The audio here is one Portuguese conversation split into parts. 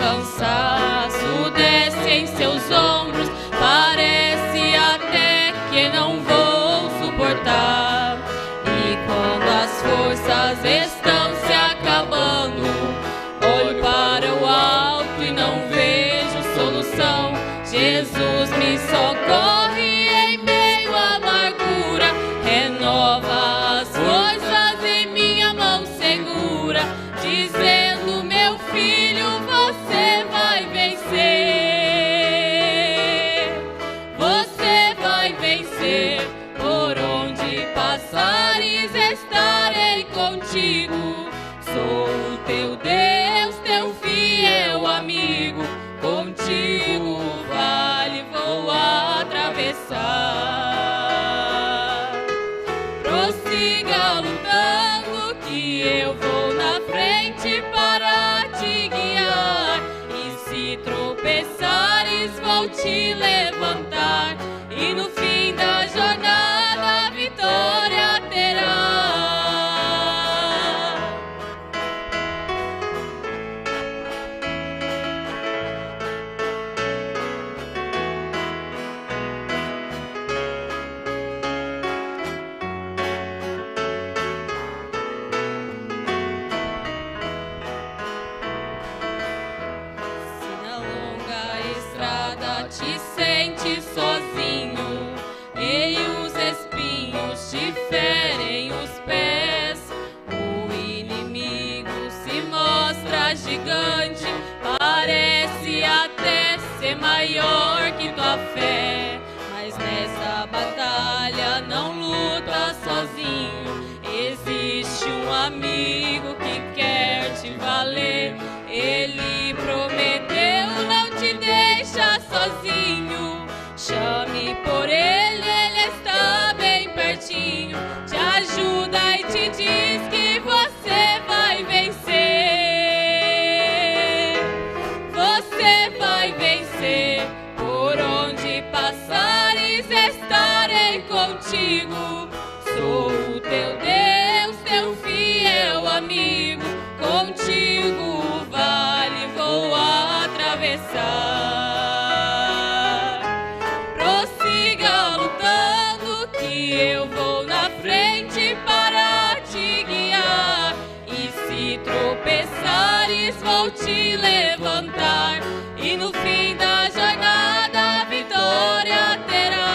cansaço desce em seus ombros, parece até que não vou suportar. E quando as forças estão se acabando, olho para o alto e não vejo solução. Jesus me socorre em meio à amargura, renova as forças em minha mão segura, dizendo: meu filho, você vai vencer. Você vai vencer. Por onde passares, estarei contigo. Sou o teu Deus, teu fiel amigo. Contigo o vale vou atravessar. Prossiga lutando, que eu vou na frente para te guiar. E se tropeçares, vou te levantar. E no fim da jornada a vitória terá. Se na longa estrada te sentes sozinho e os espinhos te ferem os pés, o inimigo se mostra gigante, parece até ser maior que tua fé. Mas nessa batalha não luta sozinho, existe um amigo que quer te valer. Ele prometeu não te deixar sozinho. Chame por ele, ele está bem pertinho. Te ajuda e te diz que você vai vencer. Você vai vencer. Por onde passares, estarei contigo. Sou o teu Deus, teu fiel amigo. Contigo o vale vou atravessar. Prossiga lutando, que eu vou na frente para te guiar. E se tropeçares, vou te levantar. E no fim da jornada a vitória terá.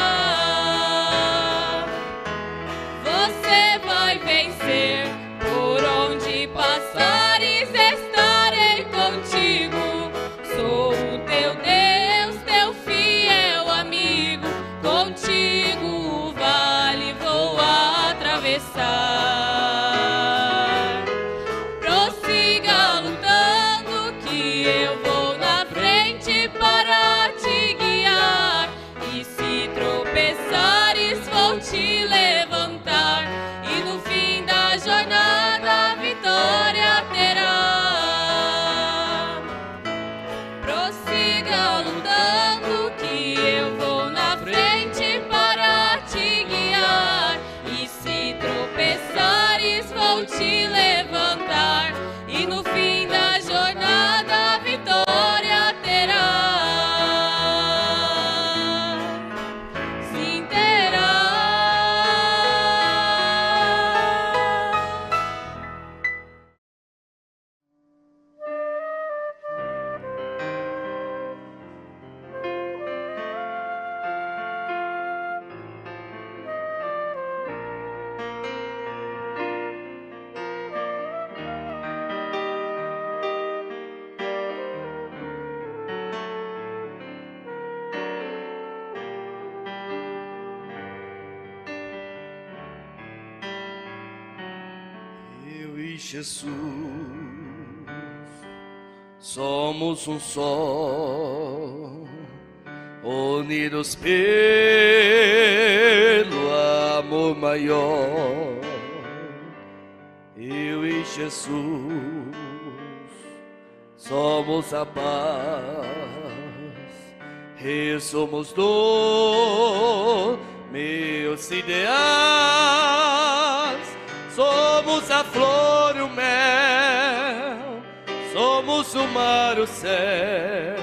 Você vai vencer. Por onde passares, estarei contigo. Sou o teu Deus, teu fiel amigo. Contigo o vale vou atravessar. Prossiga lutando, que eu vou na frente para te guiar. E se tropeçares, vou te levantar. E no fim da jornada a vitória terá. Prossiga lutando, que eu vou na frente para te guiar. E se tropeçares, vou te levantar. E no fim da jornada a vitória terá. Sim, terá. Eu e Jesus somos um só, unidos pelo amor maior. Eu e Jesus somos a paz, e somos dos meus ideais. Somos a flor e o mel, somos Somos o mar, o céu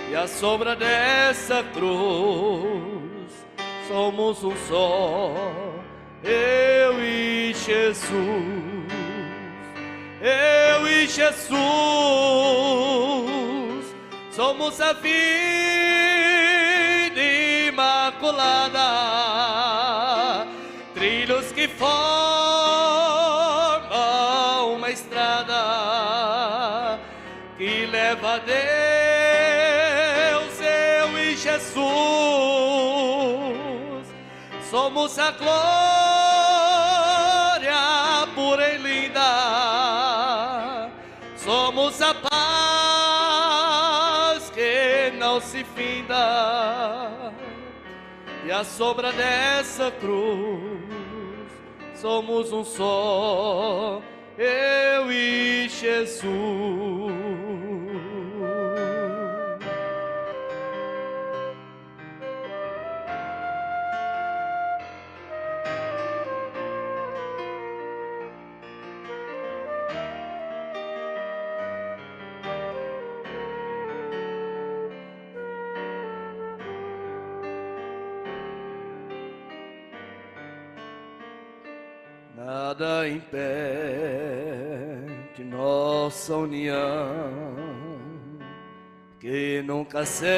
e a sombra dessa cruz. Somos um só, eu e Jesus. Eu e Jesus somos a vida imaculada, trilhos que formam uma estrada que leva a Deus. Eu e Jesus somos a glória pura e linda, somos a paz que não se finda, e à sombra dessa cruz somos um só, eu e Jesus. Nada impede nossa união, que nunca cede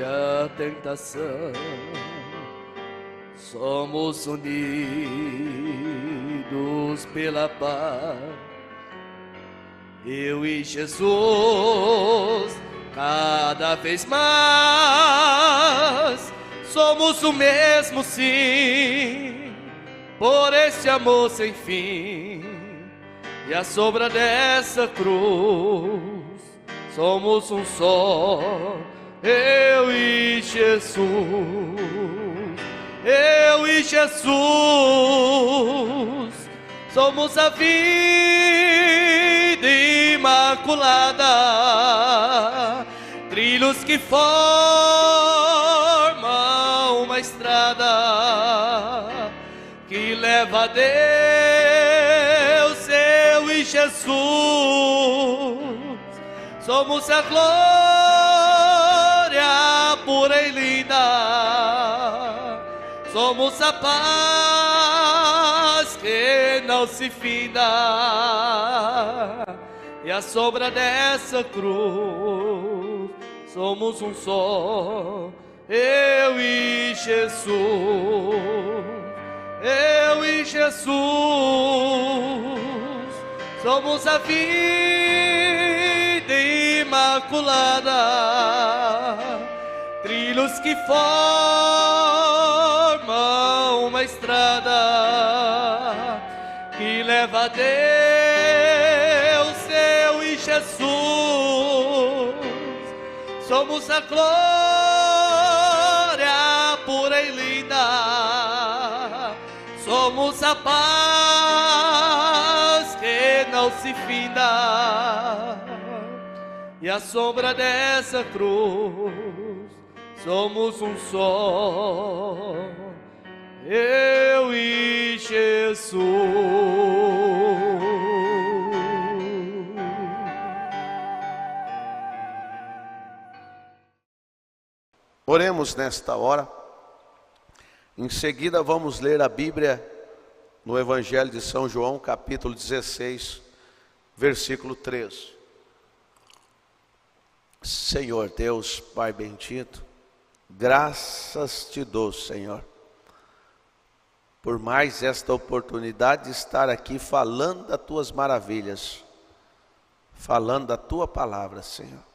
a tentação. Somos unidos pela paz, eu e Jesus, cada vez mais somos o mesmo, sim, por esse amor sem fim, e à sombra dessa cruz somos um só, eu e Jesus. Eu e Jesus somos a vida imaculada, trilhos que formam uma estrada que leva a Deus. Eu e Jesus somos a glória pura e linda, somos a paz que não se finda, e à sombra dessa cruz somos um só, eu e Jesus. Eu e Jesus somos a vida imaculada, trilhos que formam uma estrada que leva a Deus. Eu e Jesus somos a glória pura e linda, somos a paz que não se finda, e à sombra dessa cruz somos um só, eu e Jesus. Oremos nesta hora. Em seguida vamos ler a Bíblia no Evangelho de São João, capítulo 16, versículo 13. Senhor Deus, Pai bendito, graças te dou, Senhor, por mais esta oportunidade de estar aqui falando das tuas maravilhas, falando da tua palavra, Senhor.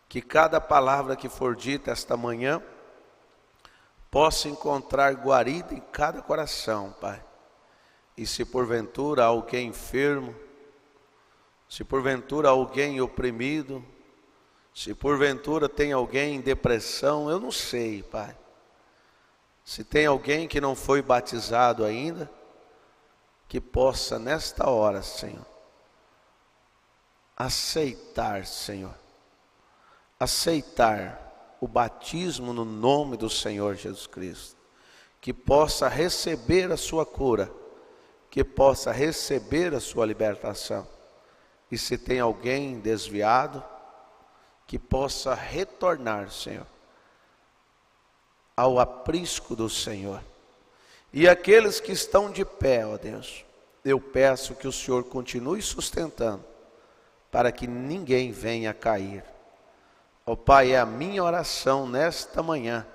Que cada palavra que for dita esta manhã possa encontrar guarida em cada coração, Pai. E se porventura alguém enfermo, se porventura alguém oprimido, se porventura tem alguém em depressão, eu não sei, Pai. Se tem alguém que não foi batizado ainda, que possa nesta hora, Senhor, aceitar, Senhor, aceitar o batismo no nome do Senhor Jesus Cristo, que possa receber a sua cura, que possa receber a sua libertação, E se tem alguém desviado, que possa retornar, Senhor, ao aprisco do Senhor. E aqueles que estão de pé, ó Deus, eu peço que o Senhor continue sustentando, para que ninguém venha a cair. Ó Pai, é a minha oração nesta manhã,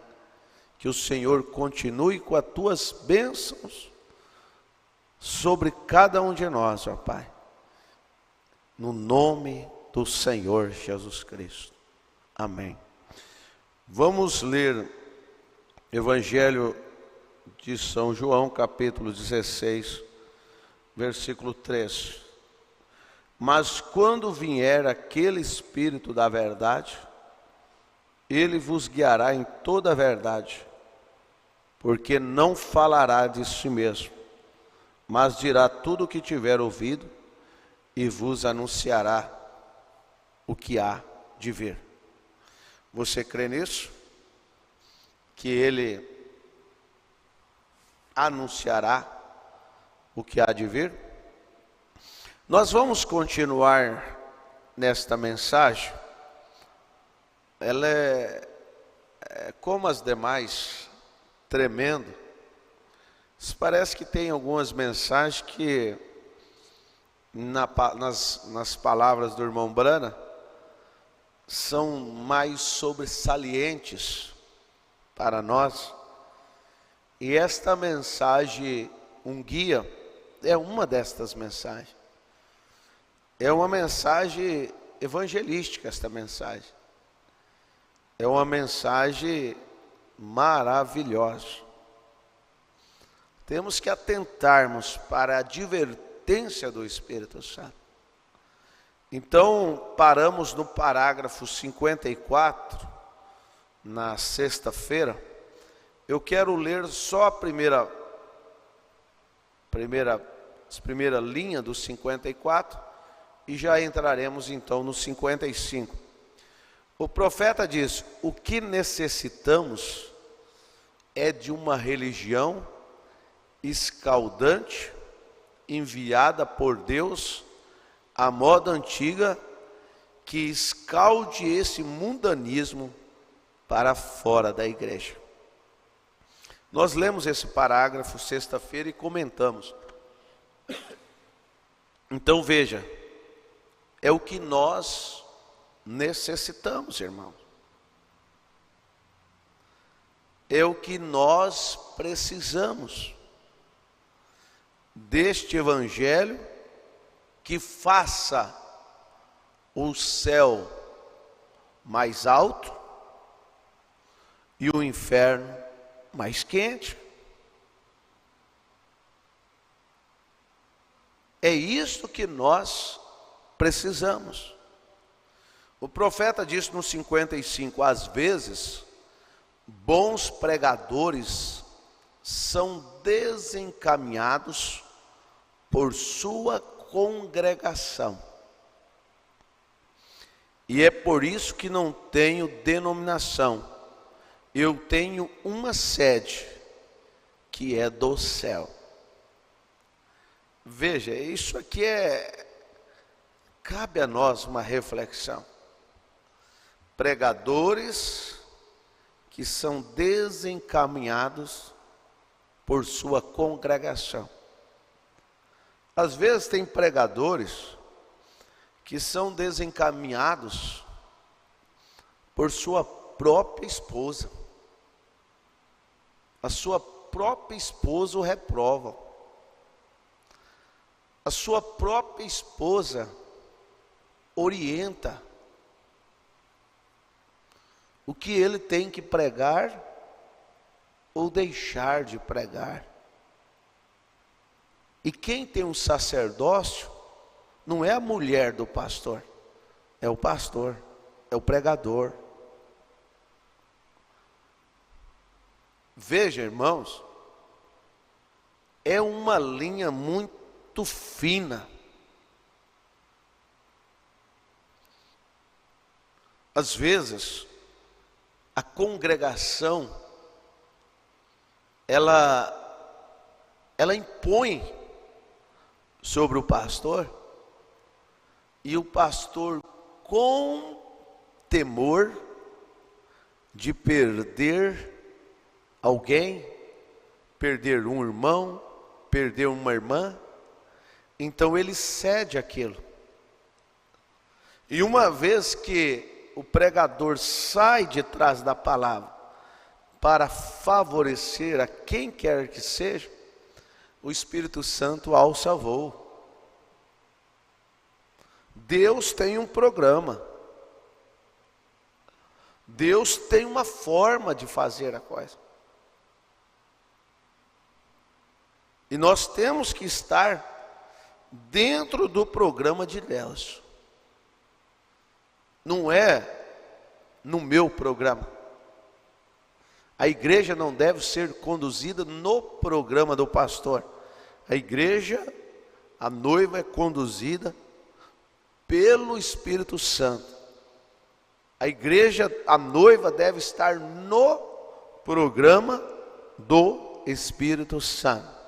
que o Senhor continue com as tuas bênçãos sobre cada um de nós, ó Pai, no nome do Senhor Jesus Cristo. Amém. Vamos ler Evangelho de São João, capítulo 16, versículo 3. Mas quando vier aquele Espírito da verdade, ele vos guiará em toda a verdade, porque não falará de si mesmo, mas dirá tudo o que tiver ouvido e vos anunciará o que há de vir. Você crê nisso? Que ele anunciará o que há de vir? Nós vamos continuar nesta mensagem. Ela é como as demais, tremendo. Parece que tem algumas mensagens que nas palavras do irmão Brana são mais sobressalentes para nós. E esta mensagem, um guia, é uma destas mensagens. É uma mensagem evangelística, esta mensagem. É uma mensagem maravilhosa. Temos que atentarmos para a advertência do Espírito Santo. Então, paramos no parágrafo 54, na sexta-feira. Eu quero ler só a primeira linha do 54 e já entraremos então no 55. O profeta diz: o que necessitamos é de uma religião escaldante, enviada por Deus à moda antiga, que escalde esse mundanismo para fora da igreja. Nós lemos esse parágrafo sexta-feira e comentamos. Então veja, é o que nós necessitamos, irmãos. É o que nós precisamos deste evangelho que faça o céu mais alto e o inferno mais quente. É isso que nós precisamos. O profeta disse no 55, às vezes, bons pregadores são desencaminhados por sua congregação. E é por isso que não tenho denominação. Eu tenho uma sede, que é do céu. Veja, isso aqui cabe a nós uma reflexão. Pregadores que são desencaminhados por sua congregação. Às vezes tem pregadores que são desencaminhados por sua própria esposa. A sua própria esposa o reprova. A sua própria esposa orienta o que ele tem que pregar ou deixar de pregar. E quem tem um sacerdócio não é a mulher do pastor, é o pastor, é o pregador. Veja, irmãos, é uma linha muito fina. Às vezes, a congregação, ela impõe sobre o pastor E o pastor, com temor de perder alguém, perder um irmão, perder uma irmã, então ele cede aquilo. E uma vez que o pregador sai de trás da palavra para favorecer a quem quer que seja, o Espírito Santo alça voo. Deus tem um programa. Deus tem uma forma de fazer a coisa. E nós temos que estar dentro do programa de Deus. Não é no meu programa. A igreja não deve ser conduzida no programa do pastor. A igreja, a noiva é conduzida pelo Espírito Santo. A igreja, a noiva deve estar no programa do Espírito Santo.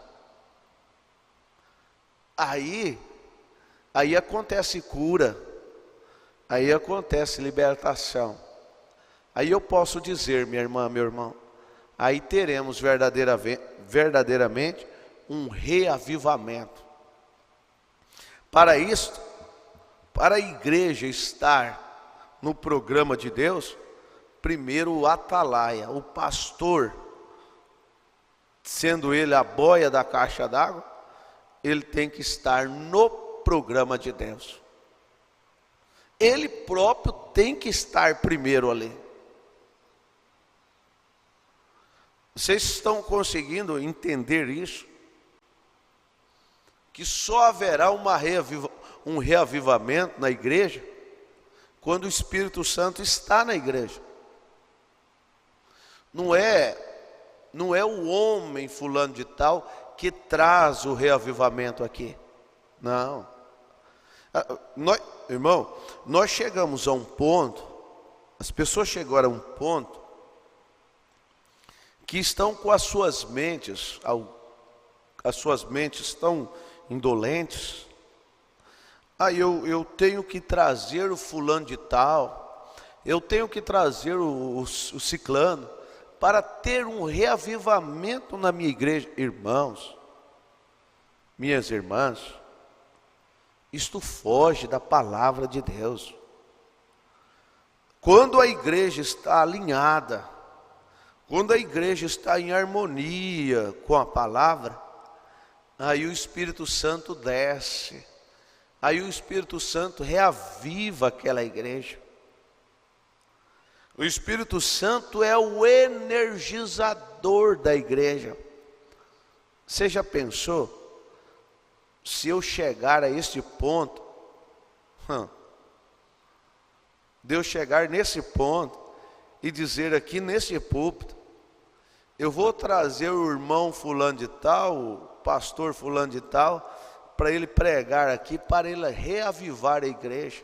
Aí acontece cura, aí acontece libertação. Aí eu posso dizer, minha irmã, meu irmão, aí teremos verdadeiramente um reavivamento. Para isso, para a igreja estar no programa de Deus, primeiro o atalaia, o pastor, sendo ele a boia da caixa d'água, ele tem que estar no programa de Deus. Ele próprio tem que estar primeiro ali. Vocês estão conseguindo entender isso? Que só haverá um reavivamento na igreja quando o Espírito Santo está na igreja. Não é o homem fulano de tal que traz o reavivamento aqui. Não. Irmão, nós chegamos a um ponto, as pessoas chegaram a um ponto que estão com as suas mentes estão indolentes. Eu tenho que trazer o fulano de tal, eu tenho que trazer o ciclano, para ter um reavivamento na minha igreja. Irmãos, minhas irmãs, isto foge da palavra de Deus. Quando a igreja está alinhada, quando a igreja está em harmonia com a palavra, aí o Espírito Santo desce, aí o Espírito Santo reaviva aquela igreja. O Espírito Santo é o energizador da igreja. Você já pensou? Se eu chegar a este ponto, de eu chegar nesse ponto e dizer aqui nesse púlpito, eu vou trazer o irmão fulano de tal, o pastor fulano de tal, para ele pregar aqui, para ele reavivar a igreja.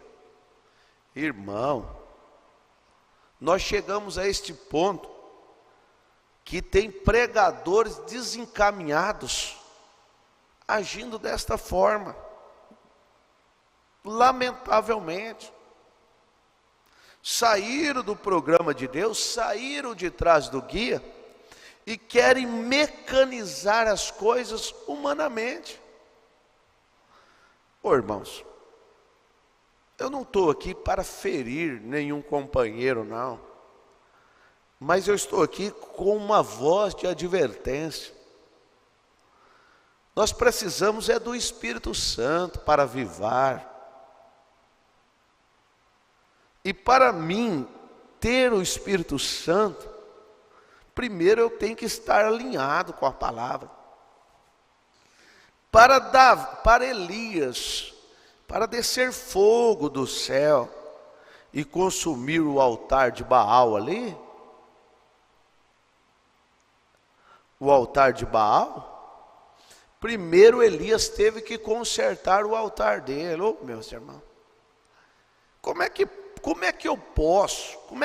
Irmão, nós chegamos a este ponto que tem pregadores desencaminhados agindo desta forma. Lamentavelmente, saíram do programa de Deus, saíram de trás do guia e querem mecanizar as coisas humanamente. Irmãos, eu não estou aqui para ferir nenhum companheiro, não. Mas eu estou aqui com uma voz de advertência. Nós precisamos do Espírito Santo para avivar. E para mim, ter o Espírito Santo, primeiro eu tenho que estar alinhado com a palavra. Para Elias, para descer fogo do céu e consumir o altar de Baal ali, o altar de Baal, primeiro Elias teve que consertar o altar dele. Meus irmãos, como é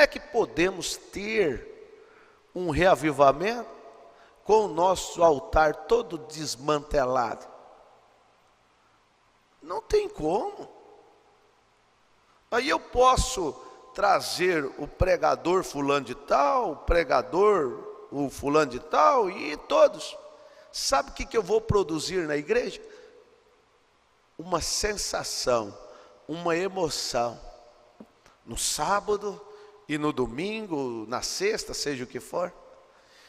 que podemos ter um reavivamento com o nosso altar todo desmantelado? Não tem como. Aí eu posso trazer o pregador fulano de tal, o pregador o fulano de tal e todos. Sabe o que eu vou produzir na igreja? Uma sensação, uma emoção. No sábado e no domingo, na sexta, seja o que for.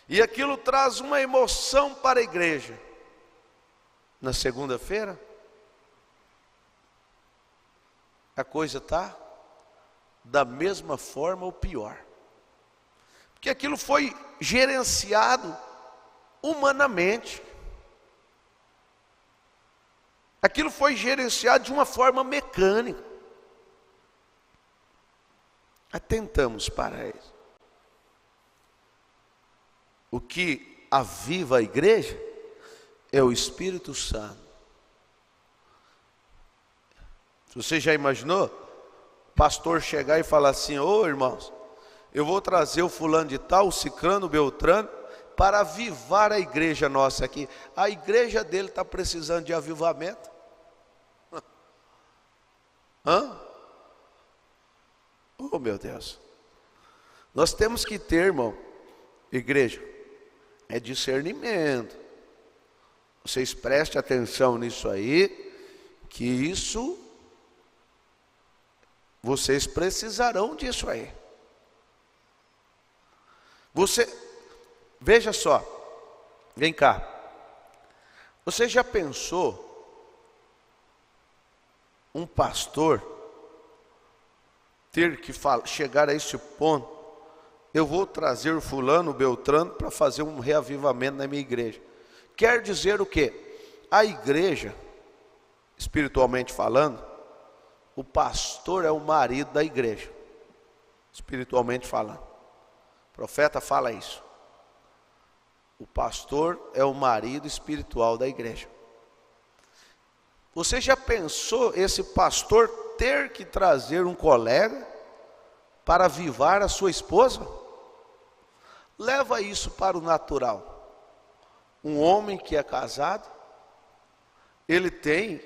E aquilo traz uma emoção para a igreja. Na segunda-feira, a coisa está da mesma forma ou pior. Porque aquilo foi gerenciado humanamente. Aquilo foi gerenciado de uma forma mecânica. Atentamos para isso. O que aviva a igreja é o Espírito Santo. Você já imaginou? O pastor chegar e falar assim: ô irmãos, eu vou trazer o fulano de tal, o ciclano, o beltrano, para avivar a igreja nossa aqui. A igreja dele está precisando de avivamento. Hã? Oh meu Deus. Nós temos que ter, irmão, igreja, é discernimento. Vocês prestem atenção nisso aí, que isso, vocês precisarão disso aí. Veja só, vem cá. Você já pensou um pastor ter que chegar a esse ponto? Eu vou trazer o fulano, o beltrano, para fazer um reavivamento na minha igreja. Quer dizer o quê? A igreja, espiritualmente falando, o pastor é o marido da igreja, espiritualmente falando. O profeta fala isso. O pastor é o marido espiritual da igreja. Você já pensou esse pastor ter que trazer um colega para avivar a sua esposa? Leva isso para o natural. Um homem que é casado, ele tem,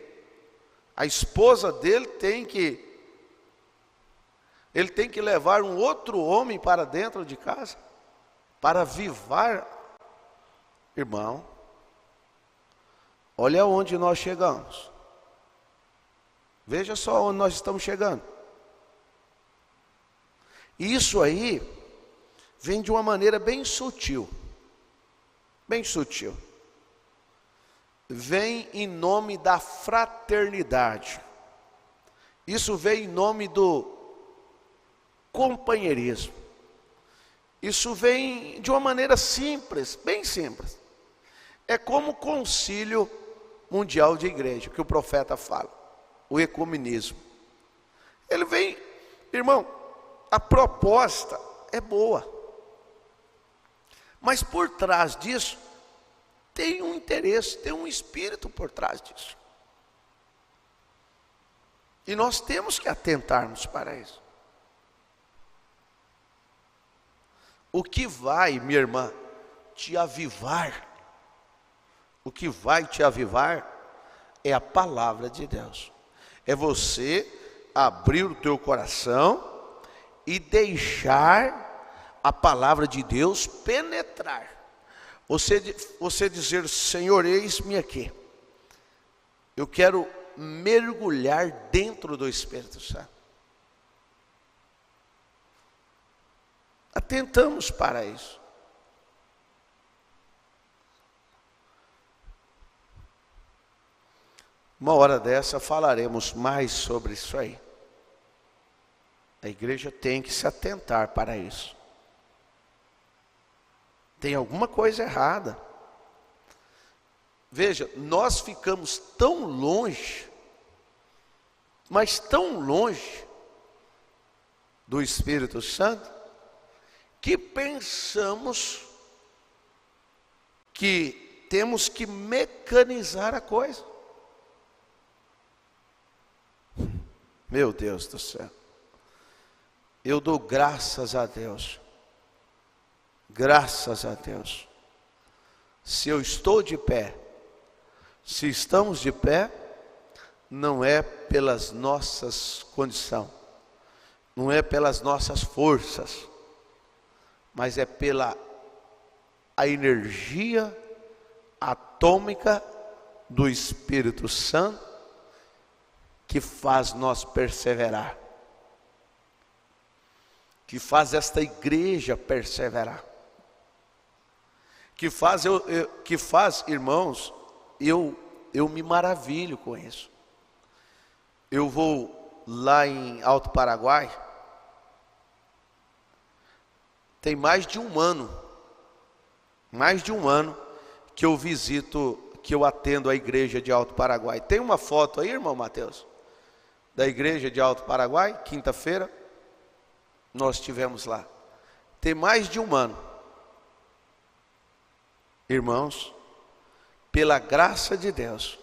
a esposa dele tem que levar um outro homem para dentro de casa, para avivar. Irmão, olha onde nós chegamos. Veja só onde nós estamos chegando. Isso aí vem de uma maneira bem sutil. Bem sutil. Vem em nome da fraternidade. Isso vem em nome do companheirismo. Isso vem de uma maneira simples, bem simples. É como o concílio mundial de igreja, que o profeta fala. O ecumenismo. Ele vem, irmão, a proposta é boa. Mas por trás disso, tem um interesse, tem um espírito por trás disso. E nós temos que atentarmos para isso. O que vai, minha irmã, te avivar, o que vai te avivar é a palavra de Deus. É você abrir o teu coração e deixar a palavra de Deus penetrar. Você dizer: Senhor, eis-me aqui. Eu quero mergulhar dentro do Espírito Santo. Atentamos para isso. Uma hora dessa falaremos mais sobre isso aí. A igreja tem que se atentar para isso. Tem alguma coisa errada. Veja, nós ficamos tão longe, mas tão longe do Espírito Santo, que pensamos que temos que mecanizar a coisa. Meu Deus do céu. Eu dou graças a Deus. Graças a Deus. Se eu estou de pé, se estamos de pé, não é pelas nossas condições, não é pelas nossas forças, mas é pela a energia atômica do Espírito Santo que faz nós perseverar, que faz esta igreja perseverar, que faz, irmãos, eu me maravilho com isso. Eu vou lá em Alto Paraguai, tem mais de um ano que eu visito, que eu atendo a igreja de Alto Paraguai. Tem uma foto aí, irmão Mateus, da igreja de Alto Paraguai, quinta-feira, nós estivemos lá. Tem mais de um ano. Irmãos, pela graça de Deus,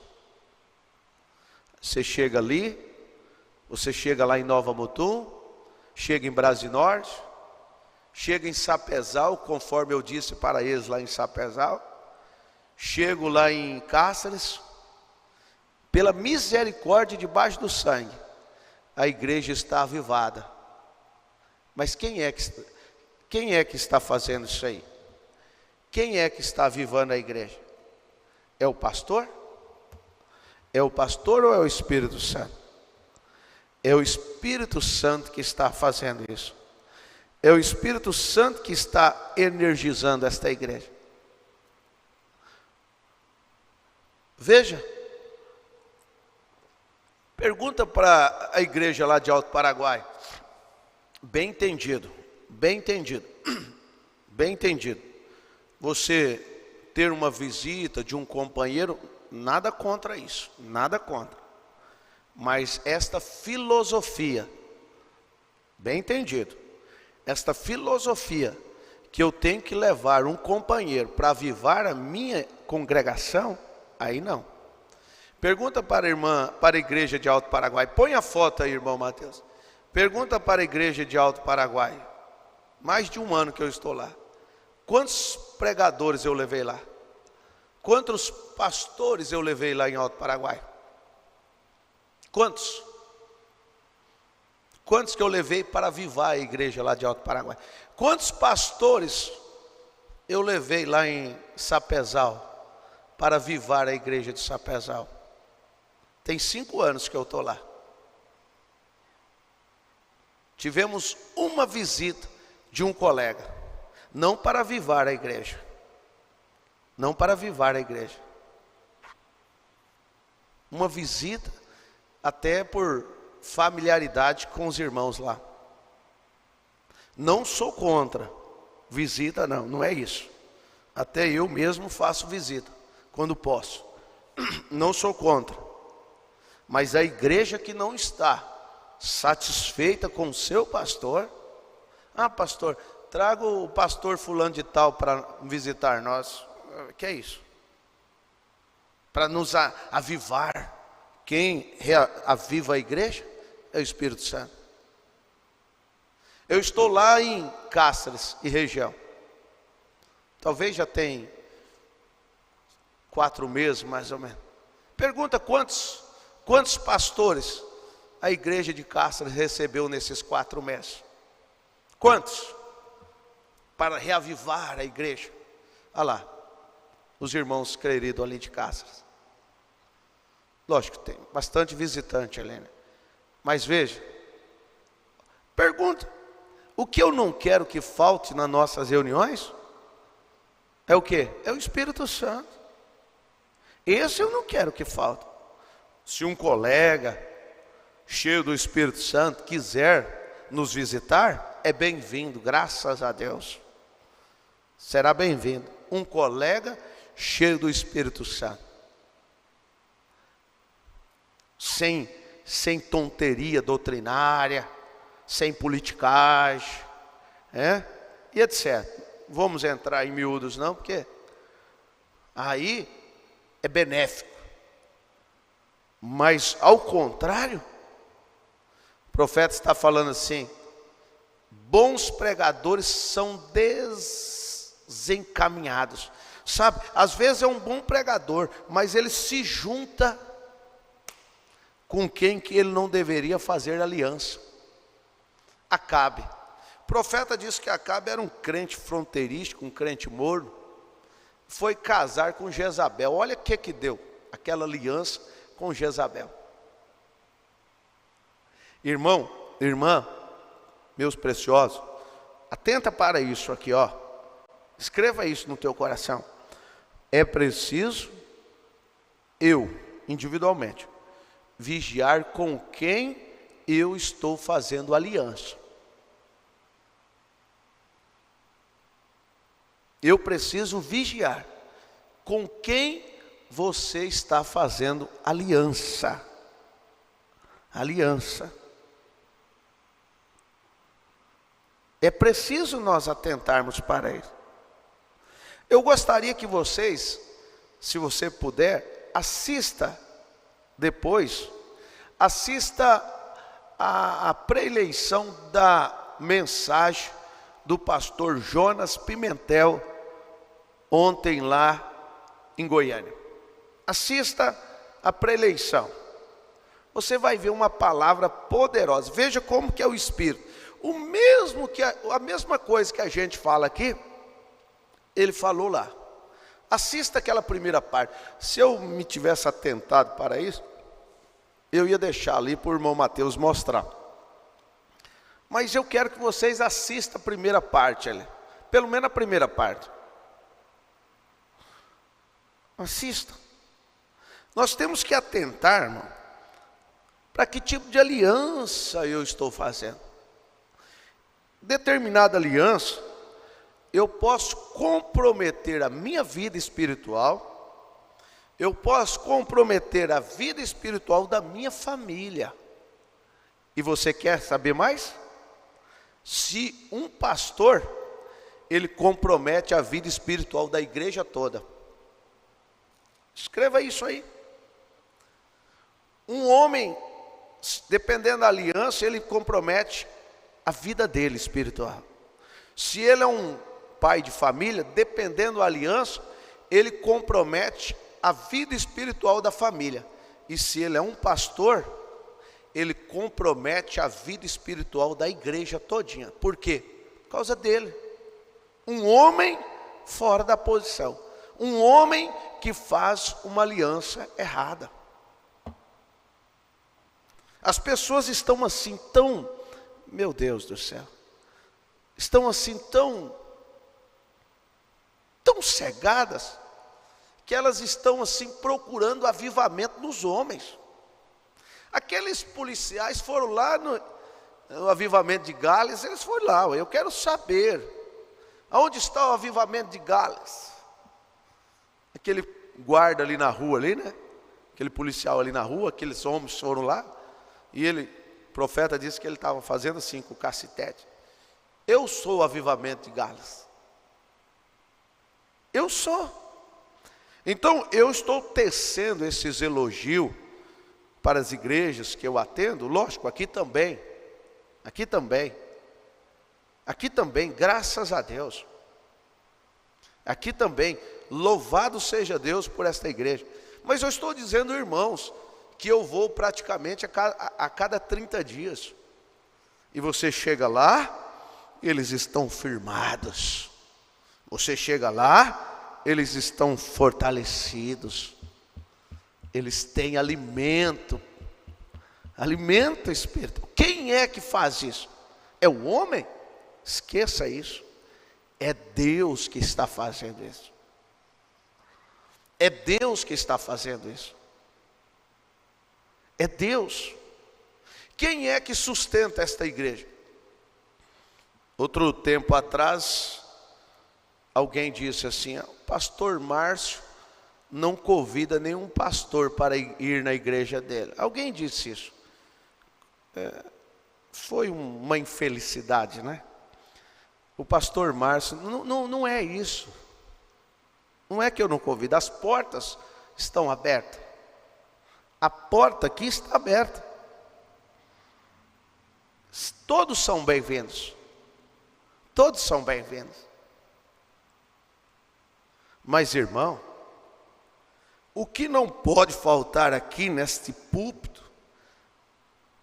você chega ali, você chega lá em Nova Mutum, chega em Brasinorte, chega em Sapezal, conforme eu disse para eles lá em Sapezal, chego lá em Cáceres, pela misericórdia debaixo do sangue, a igreja está avivada. Mas quem é que está fazendo isso aí? Quem é que está avivando a igreja? É o pastor? É o pastor ou é o Espírito Santo? É o Espírito Santo que está fazendo isso. É o Espírito Santo que está energizando esta igreja. Veja, pergunta para a igreja lá de Alto Paraguai. Bem entendido, bem entendido, bem entendido. Você ter uma visita de um companheiro, nada contra isso, nada contra. Mas esta filosofia, bem entendido, esta filosofia que eu tenho que levar um companheiro para avivar a minha congregação, aí não. Pergunta para a irmã, para a igreja de Alto Paraguai. Põe a foto aí, irmão Mateus. Pergunta para a igreja de Alto Paraguai. Mais de um ano que eu estou lá. Quantos pregadores eu levei lá? Quantos pastores eu levei lá em Alto Paraguai? Quantos? Quantos que eu levei para avivar a igreja lá de Alto Paraguai? Quantos pastores eu levei lá em Sapezal para avivar a igreja de Sapezal? Tem 5 anos que eu estou lá. Tivemos uma visita de um colega, não para avivar a igreja, não para avivar a igreja. Uma visita até por familiaridade com os irmãos lá. Não sou contra visita, não é isso. Até eu mesmo faço visita quando posso. Não sou contra. Mas a igreja que não está satisfeita com o seu pastor, pastor, traga o pastor fulano de tal para visitar nós. Que é isso? Para nos avivar. Quem aviva a igreja é o Espírito Santo. Eu estou lá em Cáceres e região. Talvez já tem 4 meses mais ou menos. Pergunta quantos pastores a igreja de Cáceres recebeu nesses 4 meses? Quantos? Para reavivar a igreja. Olha lá, os irmãos queridos ali de Cáceres. Lógico que tem bastante visitante, Helena. Mas veja, pergunta, o que eu não quero que falte nas nossas reuniões é o quê? É o Espírito Santo. Esse eu não quero que falte. Se um colega cheio do Espírito Santo quiser nos visitar, é bem-vindo, graças a Deus. Será bem-vindo. Um colega cheio do Espírito Santo. Sem tonteria doutrinária, sem politicagem, e etc. Vamos entrar em miúdos não, porque aí é benéfico. Mas ao contrário, o profeta está falando assim: bons pregadores são desencaminhados. Sabe, às vezes é um bom pregador, mas ele se junta com quem que ele não deveria fazer aliança. Acabe. O profeta disse que Acabe era um crente fronteirístico, um crente morno. Foi casar com Jezabel. Olha o que deu aquela aliança com Jezabel. Irmão, irmã, meus preciosos, atenta para isso aqui, ó. Escreva isso no teu coração. É preciso eu, individualmente, vigiar com quem eu estou fazendo aliança. Eu preciso vigiar com quem você está fazendo aliança. Aliança. É preciso nós atentarmos para isso. Eu gostaria que vocês, se você puder, assista depois, assista a pré-eleição da mensagem do pastor Jonas Pimentel, ontem lá em Goiânia. Assista a pré-eleição. Você vai ver uma palavra poderosa. Veja como que é o Espírito. A mesma coisa que a gente fala aqui, ele falou lá. Assista aquela primeira parte. Se eu me tivesse atentado para isso, eu ia deixar ali para o irmão Mateus mostrar. Mas eu quero que vocês assistam a primeira parte ali. Pelo menos a primeira parte. Assista. Nós temos que atentar, irmão, para que tipo de aliança eu estou fazendo. Determinada aliança, eu posso comprometer a minha vida espiritual, eu posso comprometer a vida espiritual da minha família. E você quer saber mais? Se um pastor, ele compromete a vida espiritual da igreja toda. Escreva isso aí. Um homem, dependendo da aliança, ele compromete a vida dele espiritual. Se ele é um pai de família, dependendo da aliança, ele compromete a vida espiritual da família. E se ele é um pastor, ele compromete a vida espiritual da igreja todinha. Por quê? Por causa dele. Um homem fora da posição. Um homem que faz uma aliança errada. As pessoas estão assim tão, meu Deus do céu, estão assim tão cegadas, que elas estão assim procurando avivamento nos homens. Aqueles policiais foram lá no avivamento de Gales, eles foram lá, eu quero saber, aonde está o avivamento de Gales? Aquele guarda ali na rua, ali, né? Aquele policial ali na rua, aqueles homens foram lá, e o profeta disse que ele estava fazendo assim com o cacetete. Eu sou o avivamento de Gales. Eu sou. Então eu estou tecendo esses elogios para as igrejas que eu atendo, lógico, aqui também, graças a Deus, aqui também, louvado seja Deus por esta igreja. Mas eu estou dizendo, irmãos, que eu vou praticamente a cada 30 dias, e você chega lá, eles estão firmados, você chega lá, eles estão fortalecidos, eles têm alimento espiritual. Quem é que faz isso? É o homem? Esqueça isso. É Deus que está fazendo isso. É Deus que está fazendo isso. É Deus. Quem é que sustenta esta igreja? Outro tempo atrás, alguém disse assim: o pastor Márcio não convida nenhum pastor para ir na igreja dele. Alguém disse isso. Foi uma infelicidade, né? O pastor Márcio, não é isso. Não é que eu não convido, as portas estão abertas. A porta aqui está aberta. Todos são bem-vindos. Todos são bem-vindos. Mas, irmão, o que não pode faltar aqui neste púlpito,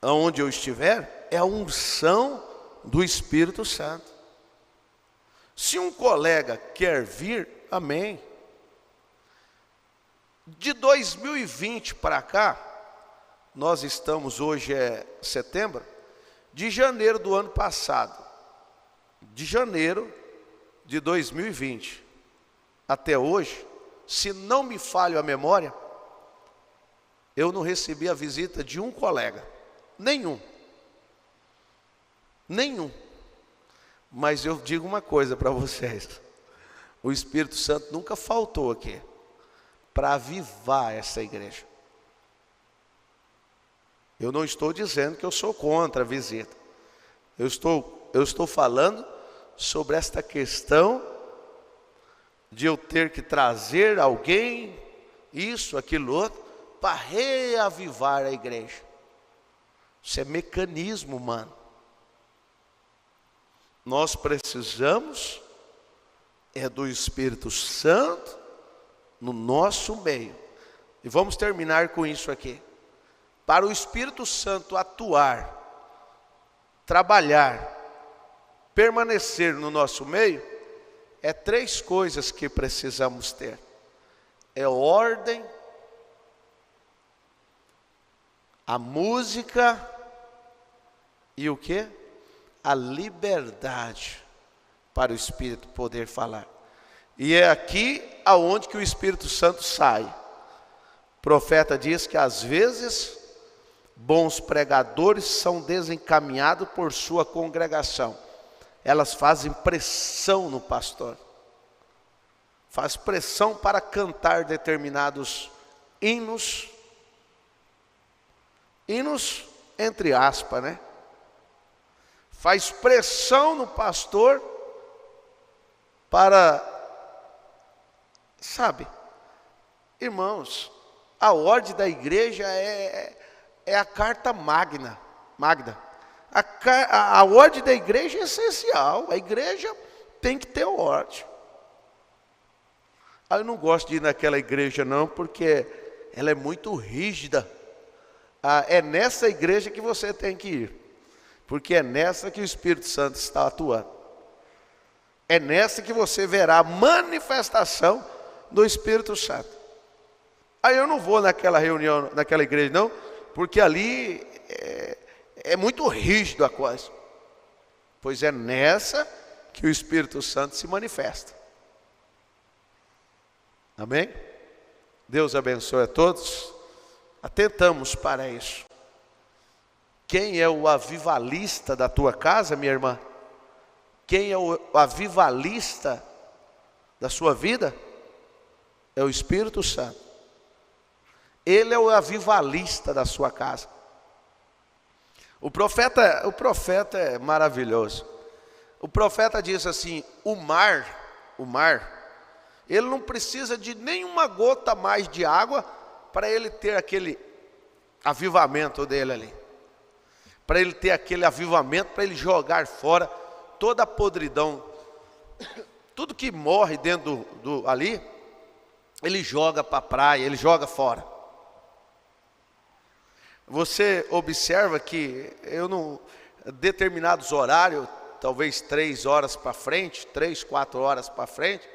aonde eu estiver, é a unção do Espírito Santo. Se um colega quer vir, amém. De 2020 para cá, nós estamos, hoje é setembro, de janeiro do ano passado, de janeiro de 2020 até hoje, se não me falha a memória, eu não recebi a visita de um colega, nenhum. Mas eu digo uma coisa para vocês, o Espírito Santo nunca faltou aqui, para avivar essa igreja. Eu não estou dizendo que eu sou contra a visita, eu estou falando sobre esta questão de eu ter que trazer alguém, isso, aquilo, outro, para reavivar a igreja. Isso é mecanismo humano. Nós precisamos do Espírito Santo no nosso meio. E vamos terminar com isso aqui. Para o Espírito Santo atuar, trabalhar, permanecer no nosso meio, é 3 coisas que precisamos ter. É ordem, a música e o quê? A liberdade para o Espírito poder falar. E é aqui aonde que o Espírito Santo sai. O profeta diz que às vezes bons pregadores são desencaminhados por sua congregação. Elas fazem pressão no pastor. Faz pressão para cantar determinados hinos. Hinos entre aspas, né? Faz pressão no pastor para, sabe, irmãos, a ordem da igreja é a carta magna. A ordem da igreja é essencial. A igreja tem que ter ordem. Eu não gosto de ir naquela igreja não, porque ela é muito rígida. É nessa igreja que você tem que ir, porque é nessa que o Espírito Santo está atuando. É nessa que você verá a manifestação do Espírito Santo. Aí eu não vou naquela reunião, naquela igreja não, porque ali é muito rígido a coisa. Pois é nessa que o Espírito Santo se manifesta. Amém? Deus abençoe a todos. Atentamos para isso. Quem é o avivalista da tua casa, minha irmã? Quem é o avivalista da sua vida? É o Espírito Santo. Ele é o avivalista da sua casa. O profeta é maravilhoso. O profeta diz assim: o mar, ele não precisa de nenhuma gota mais de água para ele ter aquele avivamento dele ali. Para ele ter aquele avivamento, para ele jogar fora toda a podridão. Tudo que morre dentro ali, ele joga para a praia, ele joga fora. Você observa que determinados horários, talvez 3 horas para frente, 3, 4 horas para frente,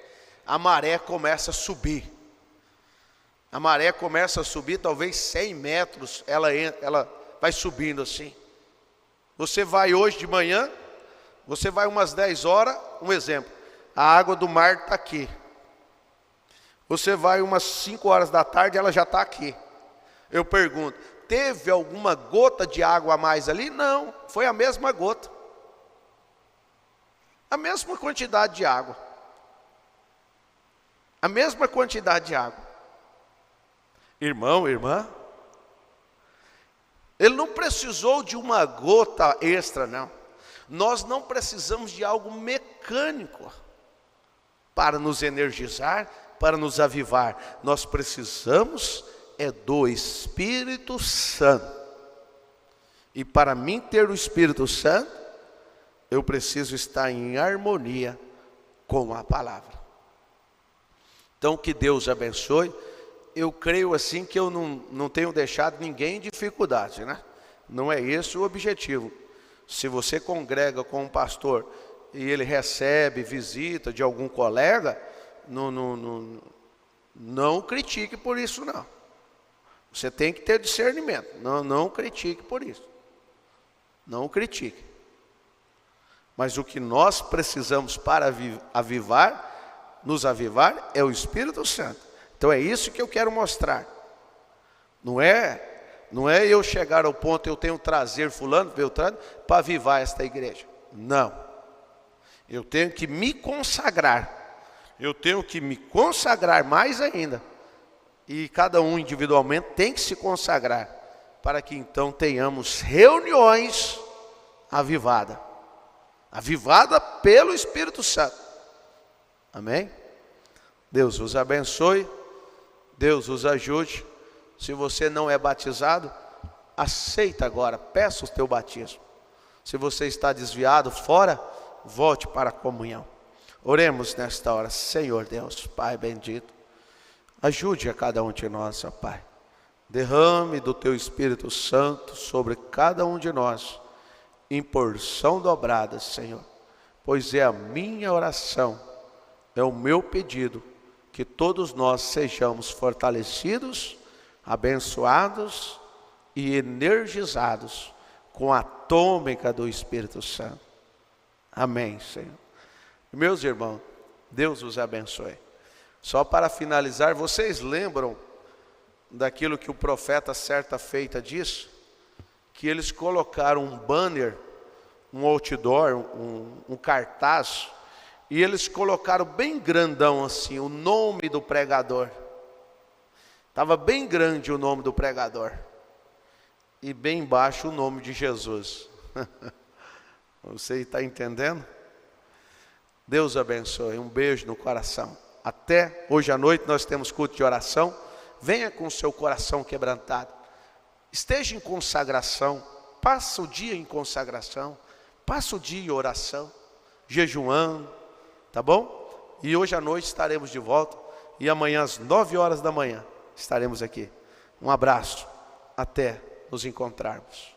a maré começa a subir. A maré começa a subir, talvez 100 metros, ela vai subindo assim. Você vai hoje de manhã, você vai umas 10 horas, um exemplo, a água do mar está aqui. Você vai umas 5 horas da tarde, ela já está aqui. Eu pergunto, teve alguma gota de água a mais ali? Não, foi a mesma gota. A mesma quantidade de água. A mesma quantidade de água. Irmão, irmã, ele não precisou de uma gota extra, não. Nós não precisamos de algo mecânico para nos energizar, para nos avivar. Nós precisamos do Espírito Santo. E para mim ter o Espírito Santo, eu preciso estar em harmonia com a palavra. Então que Deus abençoe. Eu creio assim que eu não tenho deixado ninguém em dificuldade, né? Não é esse o objetivo. Se você congrega com um pastor e ele recebe visita de algum colega, não critique por isso não. Você tem que ter discernimento. Não critique por isso. Não critique. Mas o que nós precisamos para nos avivar, é o Espírito Santo. Então é isso que eu quero mostrar. Não é eu chegar ao ponto, eu tenho que trazer fulano, Beltrano, para avivar esta igreja. Não. Eu tenho que me consagrar. Eu tenho que me consagrar mais ainda. E cada um individualmente tem que se consagrar, para que então tenhamos reuniões avivadas. Avivada pelo Espírito Santo. Amém? Deus os abençoe. Deus os ajude. Se você não é batizado, aceita agora, peça o teu batismo. Se você está desviado fora, volte para a comunhão. Oremos nesta hora. Senhor Deus, Pai bendito, ajude a cada um de nós, ó Pai. Derrame do teu Espírito Santo sobre cada um de nós, em porção dobrada, Senhor. Pois é a minha oração, é o meu pedido, que todos nós sejamos fortalecidos, abençoados e energizados com a tônica do Espírito Santo. Amém, Senhor. Meus irmãos, Deus os abençoe. Só para finalizar, vocês lembram daquilo que o profeta certa feita disse? Que eles colocaram um banner, um outdoor, um cartaz, e eles colocaram bem grandão assim, o nome do pregador. Estava bem grande o nome do pregador. E bem embaixo o nome de Jesus. Você está entendendo? Deus abençoe. Um beijo no coração. Até hoje à noite nós temos culto de oração. Venha com o seu coração quebrantado. Esteja em consagração. Passa o dia em consagração. Passa o dia em oração. Jejuando. Tá bom? E hoje à noite estaremos de volta. E amanhã às 9 horas da manhã estaremos aqui. Um abraço. Até nos encontrarmos.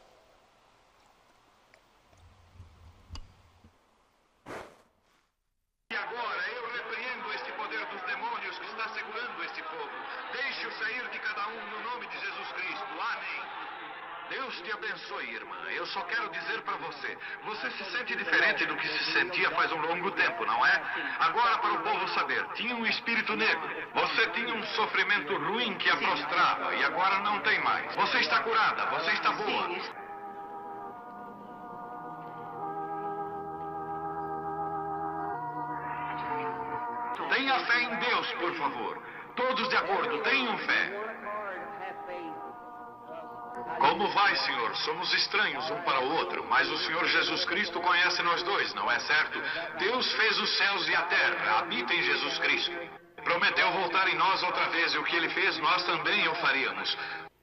E agora eu repreendo este poder dos demônios que está segurando este povo. Deixe-o sair de cada um no nome de Jesus Cristo. Amém. Deus te abençoe, irmã. Eu só quero dizer para você, você se sente diferente do que se sentia faz um longo tempo, não é? Agora, para o povo saber, tinha um espírito negro. Você tinha um sofrimento ruim que a prostrava e agora não tem mais. Você está curada, você está boa. Tenha fé em Deus, por favor. Todos de acordo, tenham fé. Como vai, Senhor? Somos estranhos um para o outro, mas o Senhor Jesus Cristo conhece nós dois, não é certo? Deus fez os céus e a terra, habita em Jesus Cristo. Prometeu voltar em nós outra vez, e o que Ele fez, nós também o faríamos.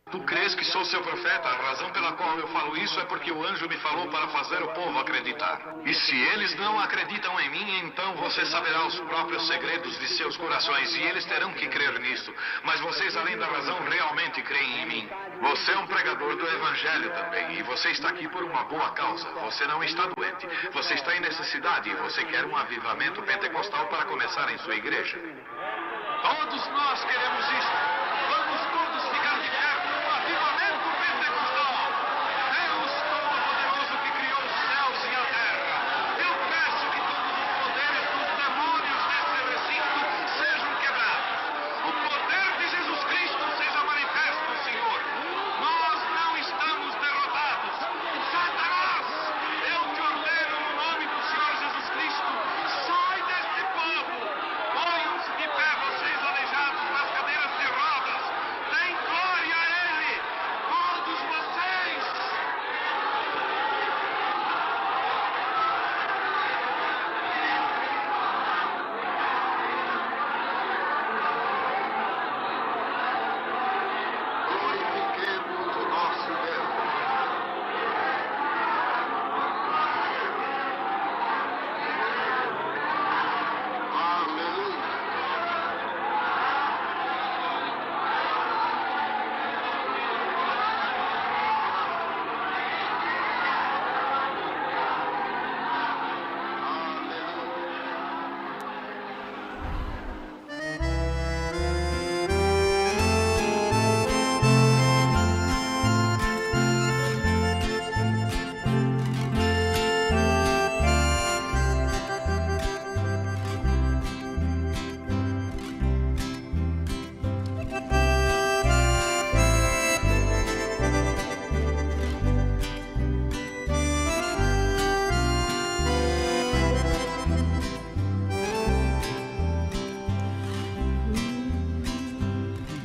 Tu crês que sou seu profeta? A razão pela qual eu falo isso é porque o anjo me falou para fazer o povo acreditar. E se eles não acreditam em mim, então você saberá os próprios segredos de seus corações, e eles terão que crer nisso. Mas vocês, além da razão, realmente creem em mim. Você é um pregador do Evangelho também, e você está aqui por uma boa causa. Você não está doente, você está em necessidade, e você quer um avivamento pentecostal para começar em sua igreja. Todos nós queremos isso. Vamos todos ficar de pé. Avivamento pentecostal. Deus Todo-Poderoso que criou os céus e a terra. Eu peço que todos os poderes dos demônios nesse recinto sejam quebrados. O poder de Jesus Cristo seja manifesto, Senhor. Nós não estamos derrotados. Satanás, eu te ordeno no nome do Senhor Jesus Cristo, sai deste povo. Ponham-se de pé, vocês aleijados nas cadeiras de rodas.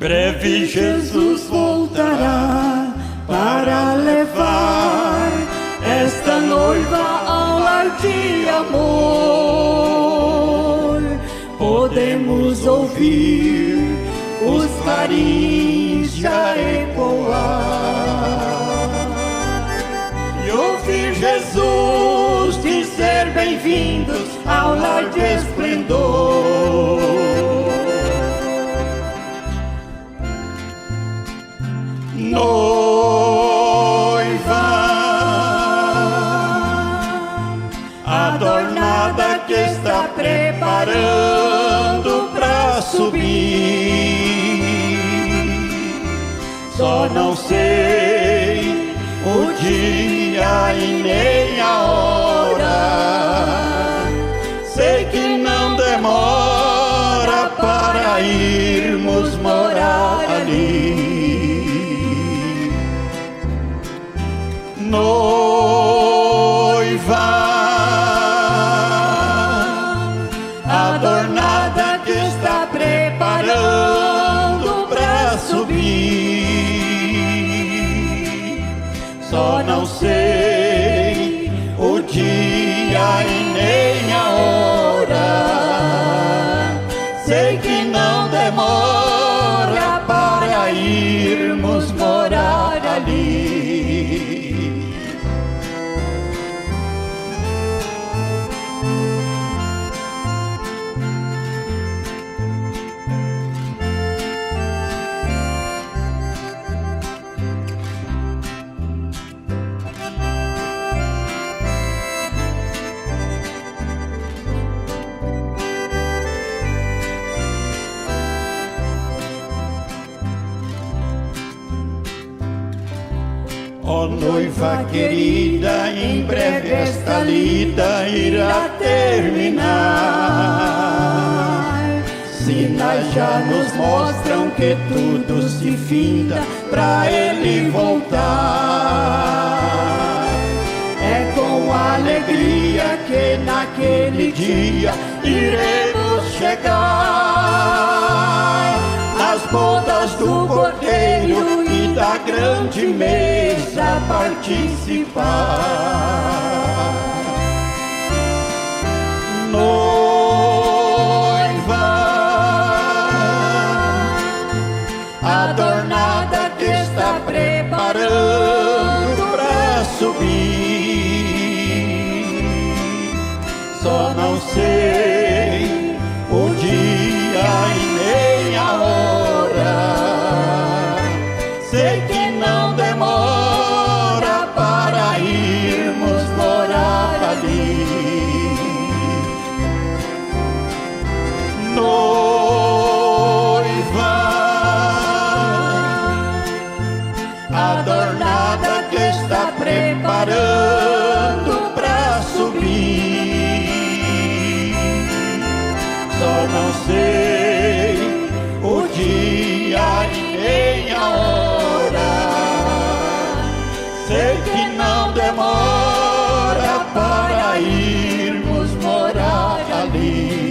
Breve Jesus voltará para levar esta noiva ao lar de amor. Podemos ouvir os clarins já ecoar e ouvir Jesus dizer: bem-vindos ao lar de esplendor. Noiva adornada que está preparando pra subir. Só não sei o dia e nem a hora. Sei que não demora para irmos morar ali. Noiva adornada que está preparando pra subir. Só não sei o dia e nem a hora. Sei que não demora para irmos morar ali. Ó noiva querida, em breve esta lida irá terminar. Sinais já nos mostram que tudo se finda pra ele voltar. É com alegria que naquele dia iremos chegar às bodas do Cordeiro e da grande mesa participar. Noiva adornada que está preparando pra subir. Só não sei o dia e nem a hora. Sei que não demora para irmos morar ali. Noiva adornada que está preparando pra subir. Só não sei o dia e nem a hora. Sei que não demora para irmos morar ali.